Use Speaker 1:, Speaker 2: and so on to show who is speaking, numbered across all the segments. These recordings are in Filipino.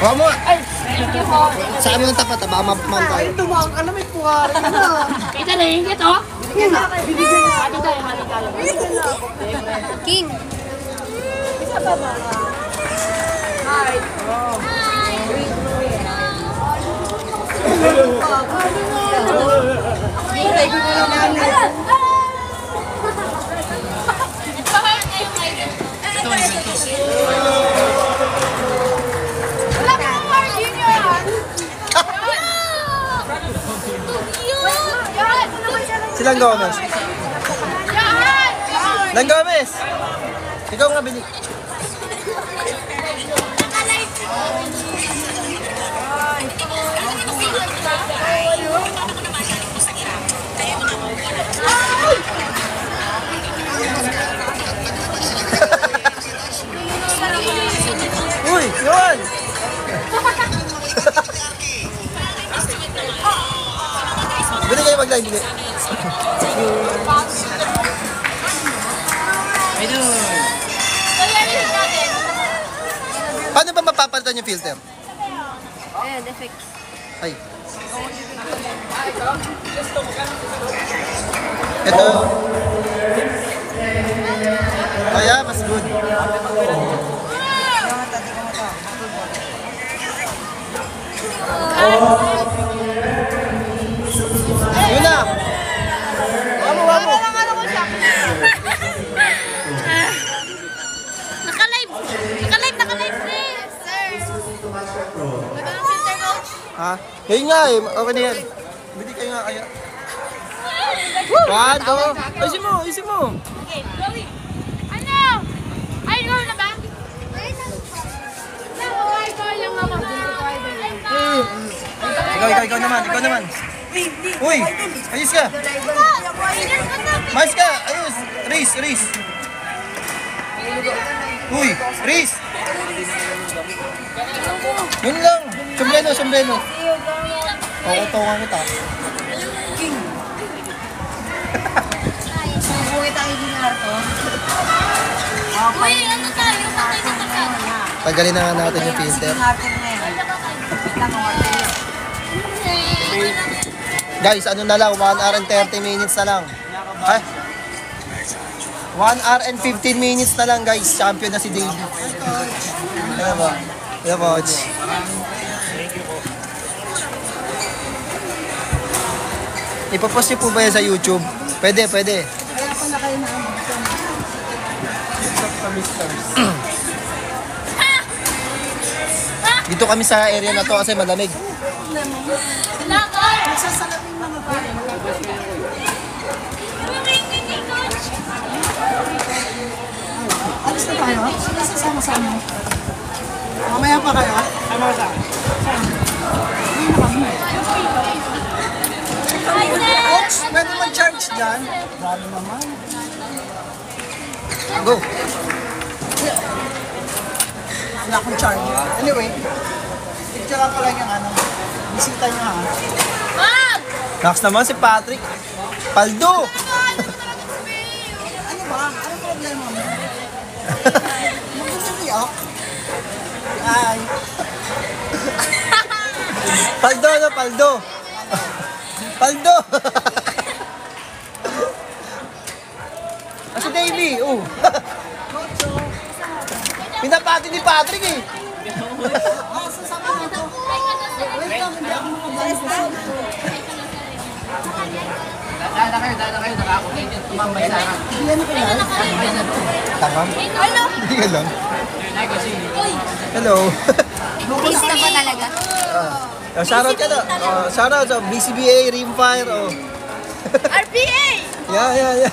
Speaker 1: Huwag mo.
Speaker 2: Ay, thank you po.
Speaker 1: Sa amin ng tapat, baka mapamam tayo.
Speaker 3: Ay, tumakang ka na, may puwari na.
Speaker 2: Kita na yung kito.
Speaker 3: Binigyan na. Binigyan na.
Speaker 2: Hati tayo, hati tayo.
Speaker 4: King.
Speaker 3: Isa pa ba? Hi.
Speaker 1: Silang Gomez. Lang Gomez! Ikaw nga bili. Uy! Yun! Bili kayo mag-live, bili. Paano ba mapapalitan yung filter?
Speaker 4: Ayan, defect.
Speaker 1: Ay. Ito. Kaya, mas good. Yun na. Wamo.
Speaker 4: Naka-live. Naka-live rin. Sir. Magandang filter, coach.
Speaker 1: Ha? Yun nga eh. Okay na yan. Bili kayo nga kaya. One, two. Isin mo.
Speaker 2: Okay, Chloe. Ano? Ay, go na ba? Ay, go yung mama.
Speaker 1: Ikaw naman. Uy, ayos ka. Mais ka, ayos. Race. Uy, race. Yun lang. Sombrero. Pakutawan kita.
Speaker 3: Bungit ang iginar ko.
Speaker 4: Uy, ano tayo? Patay na tayo.
Speaker 1: Tanggalin na nga natin yung filter. Guys, ano na lang, 1 hour and 30 minutes na lang. Ay, 1 hour and 15 minutes na lang guys. Champion na si David. Ano ba? Ano ba, coach? Ipapost niyo po ba yan sa YouTube? Pwede.
Speaker 3: Kaya pa na kayo na.
Speaker 1: Dito kami sa area na to kasi malamig.
Speaker 3: Nagsasalamin mga ba? Alis na tayo? Sino sasama-sama? Mamaya pa kayo? Coach, pwede mag-charge dyan? Dami naman.
Speaker 1: Go!
Speaker 3: Wala akong charge. Anyway, picture lang pala yung ano. Bisita nyo ha.
Speaker 1: Next naman si Patrick. Paldo!
Speaker 3: Ano ba? Anong problema mo? Mag-react? Ay.
Speaker 1: Paldo! Paldo! Si Davey, oh. Pinapati ni Patrick eh.
Speaker 3: Sasama na to. Wait lang, hindi ako makabalik.
Speaker 5: Dada kayo, nakakulit yung tumambay sa akin.
Speaker 3: Hindi ano kaya?
Speaker 1: Tama? Hindi ka lang. Hello.
Speaker 4: Busy na ba talaga?
Speaker 1: Shoutout ka na. Shoutout sa BCBA, Rimfire. Oh.
Speaker 4: RPA!
Speaker 1: Yeah.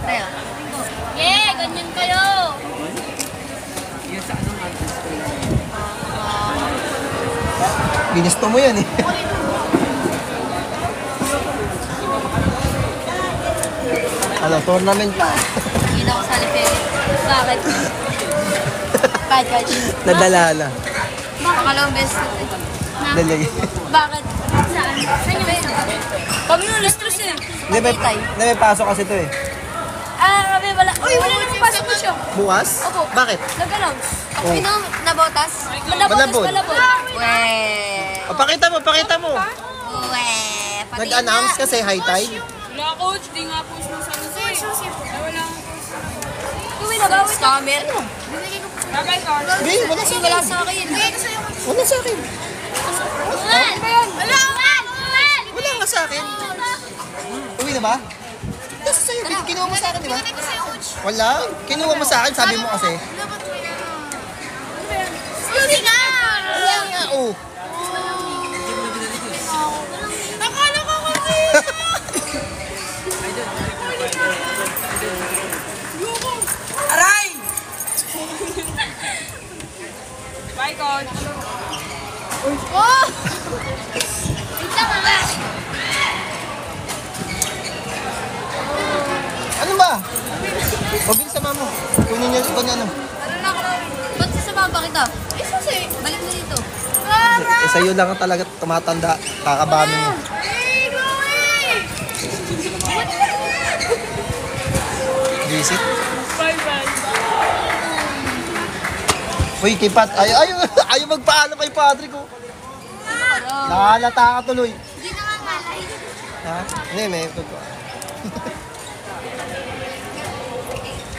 Speaker 4: Tayo. Yeah, ganyan kayo.
Speaker 1: Ginusto mo yan eh. Ano, tournament pa.
Speaker 4: Hindi na ako sa Lipere. Bakit? Bakit?
Speaker 1: Nadalala.
Speaker 4: Pakalawang beses.
Speaker 1: Dalagi.
Speaker 4: Bakit? Saan? Saan yung beses? Pag nulis-trus eh.
Speaker 1: Hindi, may pasok kasi ito eh.
Speaker 4: Kami wala. Uy, wala namang pasok mo siya.
Speaker 1: Bukas?
Speaker 4: Opo.
Speaker 1: Bakit?
Speaker 4: Nagalaw. Ako
Speaker 1: Oh.
Speaker 4: inom, nabotas.
Speaker 1: Malabon.
Speaker 4: Malabon. Weh.
Speaker 1: O, pakita mo, pakita mo.
Speaker 4: Weh. Pati
Speaker 1: Nag-announce kasi high tide.
Speaker 2: Wala, coach. Di nga po siya sa nasa eh. Ay, wala akong
Speaker 4: Uwi na ba? Scammer.
Speaker 2: Bye-bye, coach.
Speaker 1: Hindi, wala sa
Speaker 4: Wala
Speaker 1: akin.
Speaker 4: sa akin.
Speaker 1: Wala sa akin.
Speaker 4: Wala.
Speaker 1: Wala nga sa akin. Uwi na ba? Kasi sa'yo, kinuha mo sa akin, di ba? Wala. Kinuha mo sa akin, sabi mo kasi.
Speaker 4: Uwi na.
Speaker 1: Wala nga, oh.
Speaker 2: Nakala ko kasi.
Speaker 3: Aray!
Speaker 2: Bye, coach.
Speaker 4: Oh! Ito mama.
Speaker 1: Ano ba? Huwag din sama mo. Kunin niya, ikaw niya ano.
Speaker 4: Ano na ako? Ba't sasama ba kita? Eh, susi. Balik na dito.
Speaker 1: Eh, sa'yo lang talaga tumatanda. Kakabami mo. Visit.
Speaker 2: Bye-bye.
Speaker 1: Uy, kay Pat. Ayaw magpaalam kay Padre ko. Nakalata ka tuloy.
Speaker 4: Hindi na nga malay.
Speaker 1: Ha? Hindi, may totoo.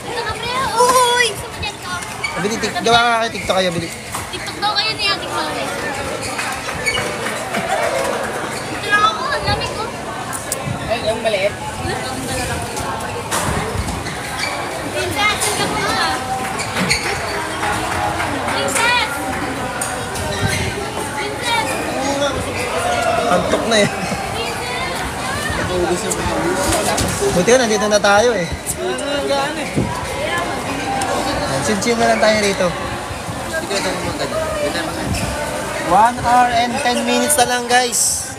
Speaker 4: Ito ka pre. Uy! Sumunyan ka.
Speaker 1: Bili, gawa nga kay TikTok kayo, bili.
Speaker 4: TikTok daw kayo ni Ate Chloe. Ito lang ako. Ang lamig ko.
Speaker 2: Ay, yung maliit.
Speaker 4: Princess, saan ka muna? Princess! Princess!
Speaker 1: Antok na eh. Buti ka, nandito na tayo eh. Chill-chill na lang tayo rito. 1 hour and 10 minutes na lang, guys.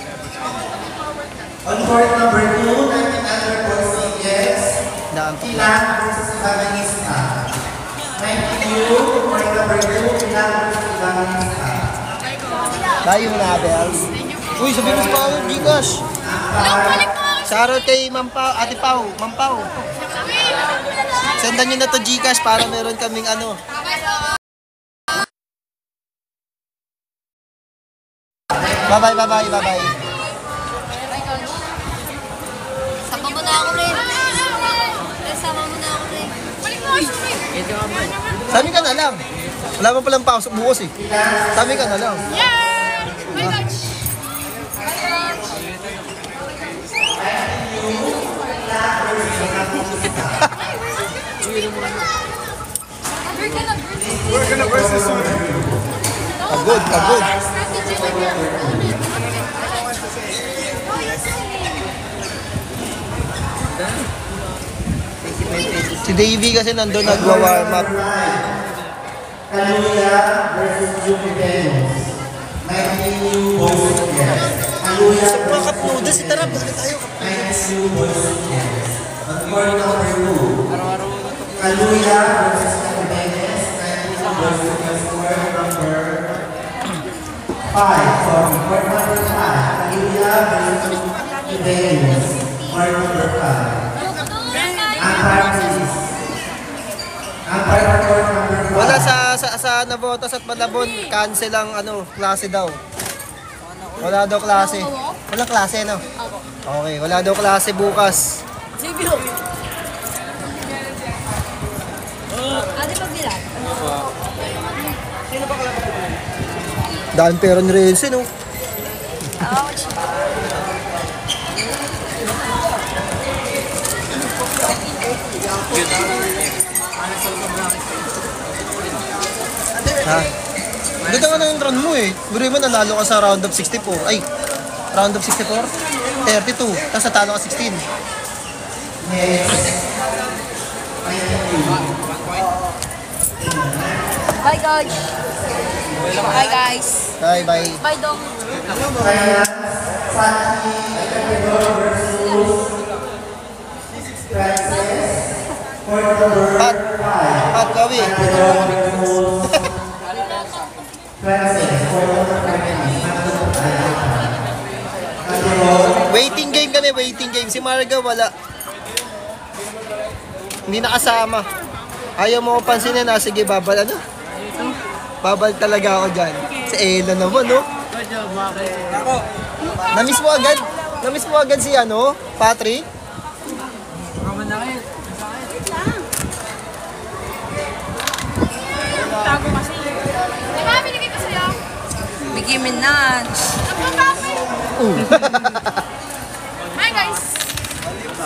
Speaker 6: On court number 2, 1900 yes.
Speaker 1: Naantok na.
Speaker 6: Ilan versus Evangelista. 92, court number 2, Ilan versus Evangelista.
Speaker 1: Tayo na, Bells. Uy, sabihin mo sa Pao, Gcash. Shoutout kay Ma'am Pao, Ate Pao, Ma'am Pao. Sendan nyo na to Gcash para meron kaming ano. Bye-bye, bye-bye, bye-bye.
Speaker 4: Sama mo na ako rin. Sama mo na ako rin.
Speaker 1: Sabi ka na lang. Wala pa palang pasok bukas eh. Sabi ka na lang.
Speaker 2: Yeah! Bye, coach.
Speaker 1: Pagod, pagod. Si Davey kasi nandun nagwa-warm up.
Speaker 6: Kaluya versus Juventus. 92 boys yes. Kaluya
Speaker 1: Sa mga cup noodles, itarap na tayo.
Speaker 6: 92 boys yes. On court number 2, Kaluya versus Juventus. 92 boys yes. Court number 5. Sorry, court number 5. Kaluya versus Juventus. Court number 5. Ang practice. Ang court number 5.
Speaker 1: Wala sa Navotas at Malabon, cancel ang ano, klase daw. Wala daw klase. Walang klase, no? Okay, wala daw klase bukas.
Speaker 4: Ate pagbilang.
Speaker 1: Daan pero ni Renzi, no? Ha? Ganda nga na yung run mo eh. Biro mo nanalo ka sa round of 64. Ay, round of 64? 32. Tapos natalo ka 16.
Speaker 4: Bye, coach. Bye, guys.
Speaker 1: Bye, bye.
Speaker 4: Bye, Dong.
Speaker 1: Pat, Pat, Gawi. Waiting game kami, waiting game. Si Marga wala. Hindi nakasama. Ayaw mo ko pansinin na. Sige, babal ano? Babal talaga ako dyan. Si Ella naman, no? Namiss mo agad? Namiss mo agad si ano? Patrick?
Speaker 2: Tago kasi. Di ba binigay ko sa'yo?
Speaker 4: Nicki Minaj.
Speaker 2: Nagpapapay. Hi guys.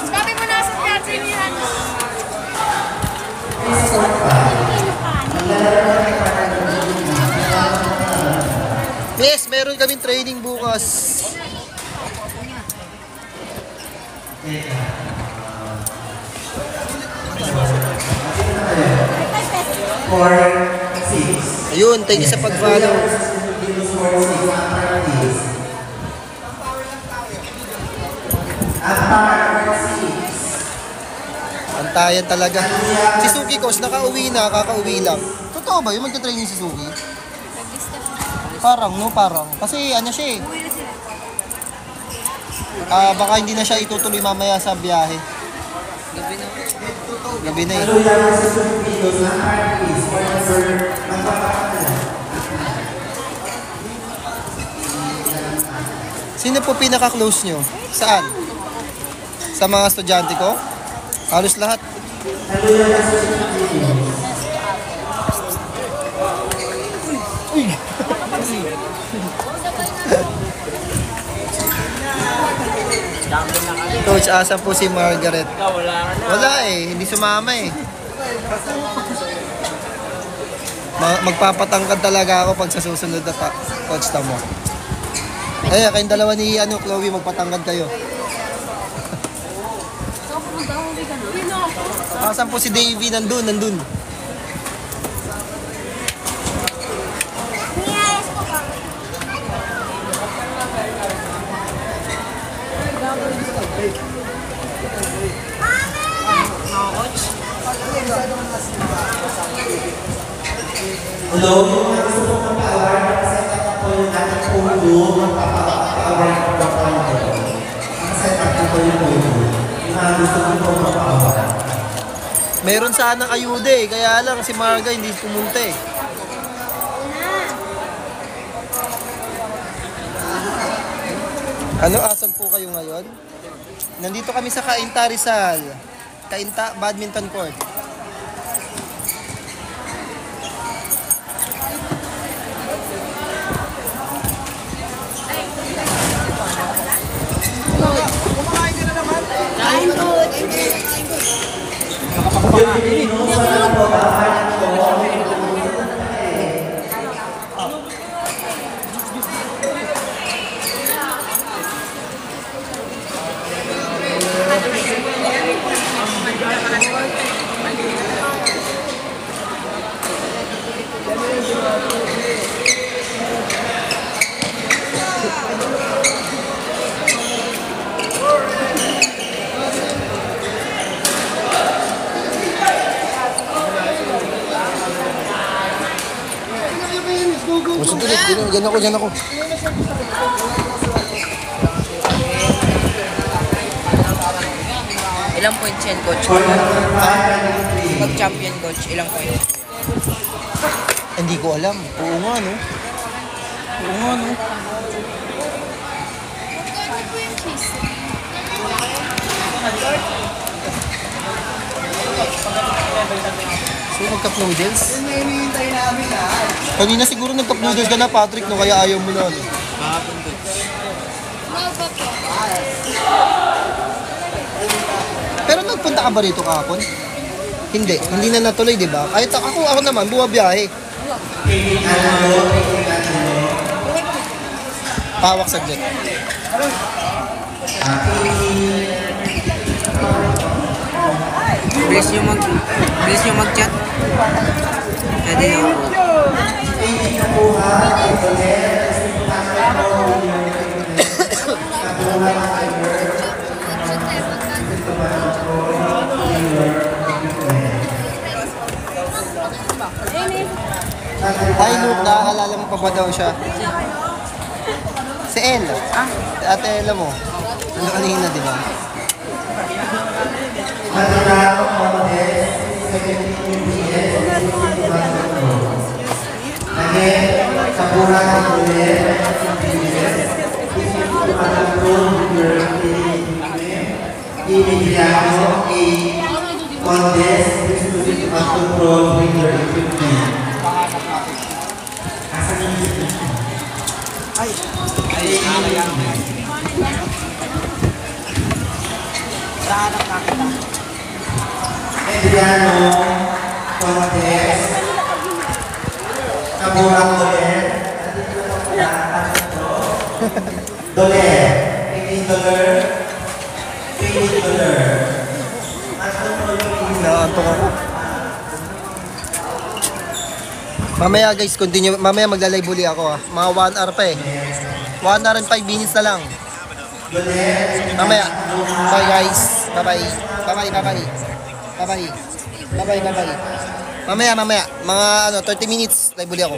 Speaker 2: Sabi mo na sa Catherine yan.
Speaker 1: Yes, meron kaming training bukas.
Speaker 6: For 6.
Speaker 1: Ayun, thank you sa pag-follow. Antayan talaga. Si Suki Coach, nakauwi na, kakauwi lang. Totoo ba yung magta-training si Suki? Parang, no? Parang. Kasi ano siya eh. Baka hindi na siya itutuloy mamaya sa biyahe. Gabi na eh. Sino po pinaka-close nyo? Saan? Sa mga estudyante ko? Halos lahat. Coach, asan po si Margaret? Wala eh, hindi sumama eh. Magpapatangkad talaga ako pag sa susunod na coach tamo. Ay, kayong dalawa ni Chloe, magpatangkad kayo. Asan po si Davey? Nandun.
Speaker 6: Hello, yung mga gusto kong mag-award, set up po yung ating pundo, magpapa-award po po kayo. Ang set up po yung pundo. Yung mga gusto kong mag-award.
Speaker 1: Meron sanang ayuda eh, kaya lang si Marga hindi pumunta eh. Ano, asan po kayo ngayon? Nandito kami sa Cainta Rizal. Cainta Badminton Court. Ganyan ako.
Speaker 7: Ilang points yan, coach? Pag-champion, coach, ilang points?
Speaker 1: Hindi ko alam. Oo nga, no? So, nagka-cup noodles? Kanina siguro nagka-cup noodles ka na, Patrick, no? Kaya ayaw mo na, no? Pero nagpunta ka ba rito kahapon? Hindi na natuloy, di ba? Kahit ako naman, bumabiyahe. Pawak saglit.
Speaker 7: Bilis nyo mag-chat. Pwede nyo.
Speaker 1: Hi Luke, nakakaalala mo pa ba daw siya? Si El. Ate Ella mo. Ano kanina, di ba?
Speaker 6: Matarano Contest, 17 minutes, 15 minutes. Again, Sabura Contest, 15 minutes, 15 Imediano A Contest, exclusive to control with your equipment. Asan yung equipment? Ay, Mediano Contest, Kaburang Doler, Doler, $18, $18.
Speaker 1: Naantok ako. Mamaya guys, continue. Mamaya magla-live uli ako ah. Mga 1 hour pa eh. 1 hour and 5 minutes na lang. Mamaya. Bye guys. Bye-bye. Bye-bye, bye-bye. Bye-bye. Bye-bye, bye-bye. Mamaya. Mga 30 minutes, live uli ako.